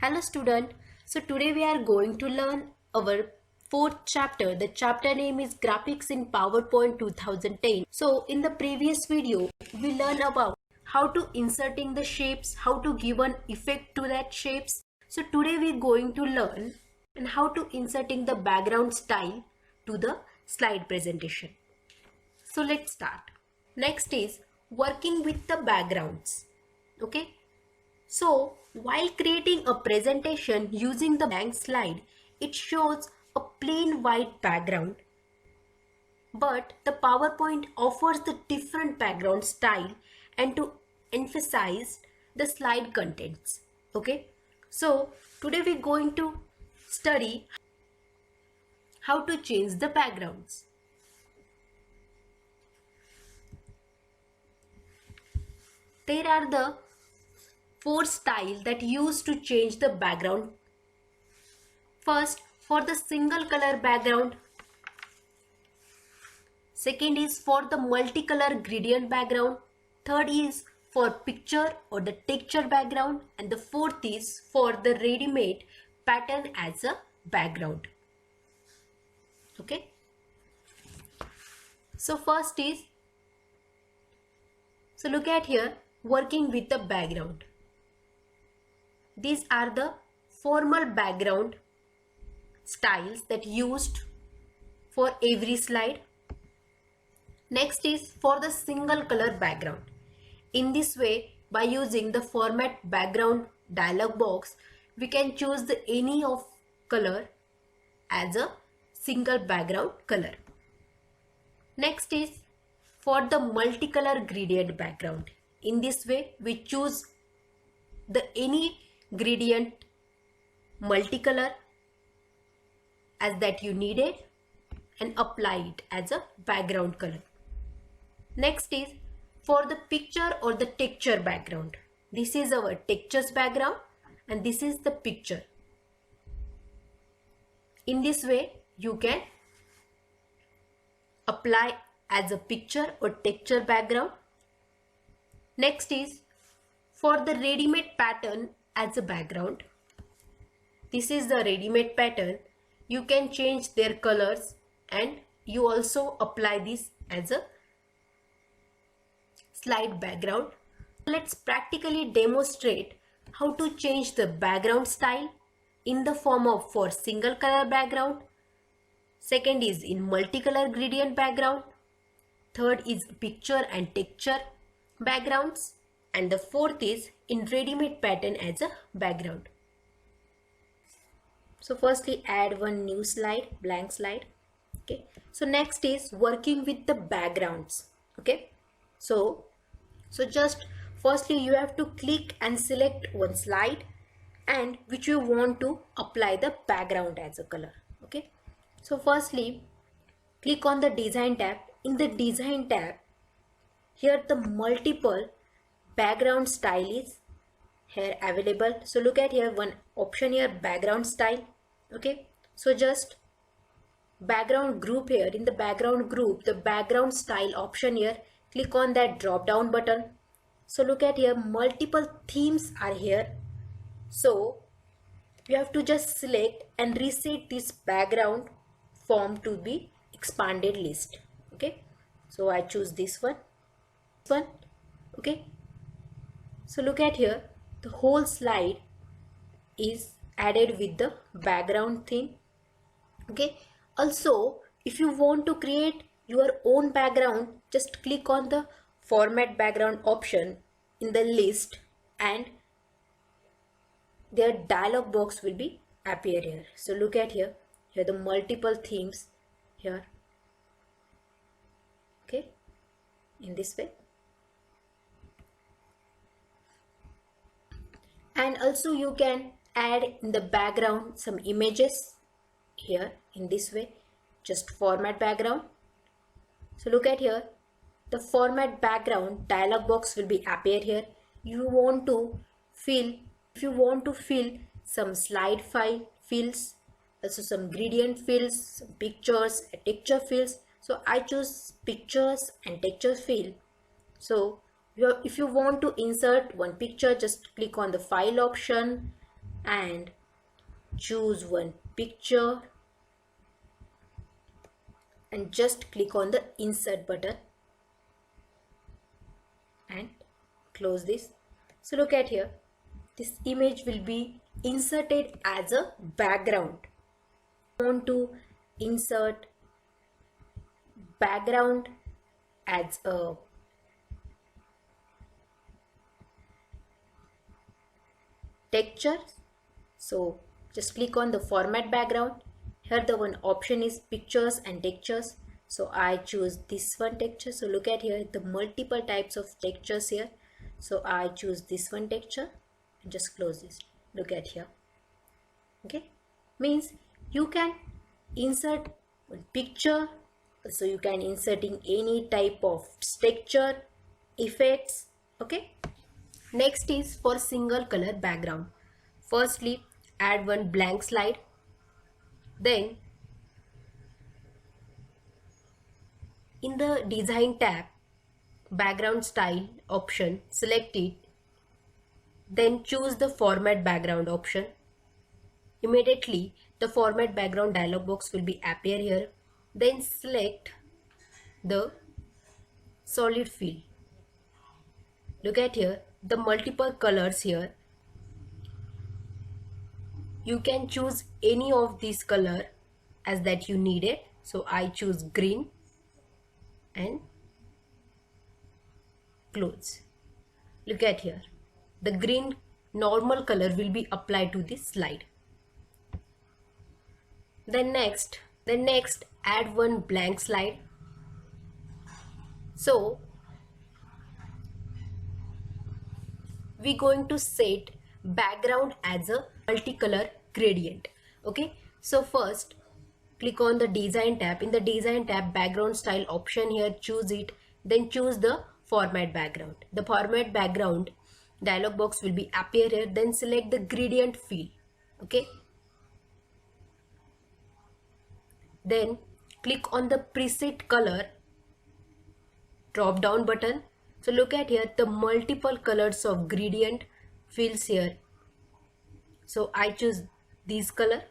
Hello student. So today we are going to learn our fourth chapter. The chapter name is Graphics in PowerPoint 2010. So in the previous video we learned about how to inserting the shapes, how to give an effect to that shapes. So today we are going to learn and how to inserting the background style to the slide presentation. So let's start. Next is working with the backgrounds. Okay. So while creating a presentation using the blank slide, it shows a plain white background. But the PowerPoint offers the different background style and to emphasize the slide contents. Okay. So today we're going to study how to change the backgrounds. There are the four styles that used to change the background. First, for the single color background. Second is for the multicolor gradient background. Third is for picture or the texture background. And the fourth is for the ready-made pattern as a background. Okay. So first is, so look at here, working with the background. These are the formal background styles that used for every slide. Next is for the single color background. In this way, by using the format background dialog box, we can choose the any of color as a single background color. Next is for the multicolor gradient background. In this way, we choose the any gradient multicolor as that you needed and apply it as a background color. Next is for the picture or the texture background. This is our textures background and this is the picture. In this way you can apply as a picture or texture background. Next is for the ready-made pattern as a background. This is the ready-made pattern. You can change their colors and you also apply this as a slide background. Let's practically demonstrate how to change the background style in the form of for single color background. Second is in multicolor gradient background. Third is picture and texture backgrounds. And the fourth is in ready-made pattern as a background. So firstly add one new slide, blank slide. Okay. So next is working with the backgrounds. Okay. So just firstly you have to click and select one slide and which you want to apply the background as a color. Okay. So firstly click on the design tab. In the design tab, here the multiple background style is here available. So look at here one option here, background style. Okay. So just background group here, in the background group, the background style option here, click on that drop down button. So look at here, multiple themes are here. So you have to just select and reset this background form to be expanded list. Okay. So I choose this one. Okay. So look at here, the whole slide is added with the background theme. Okay. Also, if you want to create your own background, just click on the format background option in the list and their dialog box will be appear here. So look at here, here the multiple themes here. Okay. In this way. And also you can add in the background some images here in this way, just format background. So look at here, the format background dialog box will be appear here. You want to fill, if you want to fill some slide file fields, also some gradient fields, some pictures, texture fields. So I choose pictures and texture field. So if you want to insert one picture, just click on the file option and choose one picture and just click on the insert button and close this. So look at here, this image will be inserted as a background. I want to insert background as a texture, so just click on the format background. Here the one option is pictures and textures, so I choose this one texture. So look at here the multiple types of textures here, so I choose this one texture and just close this. Look at here. Okay, means you can insert one picture, so you can insert in any type of texture effects. Okay, next is for single color background. Firstly, add one blank slide. Then in the design tab, background style option, select it. Then choose the format background option. Immediately the format background dialog box will be appear here. Then select the solid fill. Look at here the multiple colors here. You can choose any of these color as that you need it. So I choose green and close. Look at here, the green normal color will be applied to this slide. Then next add one blank slide. So we're going to set background as a multicolor gradient. Okay, so first click on the design tab. In the design tab, background style option here, choose it. Then choose the format background. The format background dialog box will be appear here. Then select the gradient fill. Okay, then click on the preset color drop down button. So look at here the multiple colors of gradient fills here. So I choose this color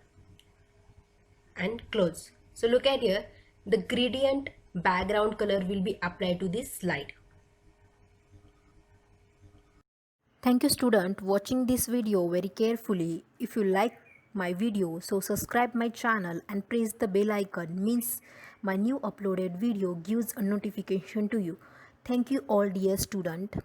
and close. So look at here the gradient background color will be applied to this slide. Thank you student watching this video very carefully. If you like my video, so subscribe my channel and press the bell icon, means my new uploaded video gives a notification to you. Thank you all dear student.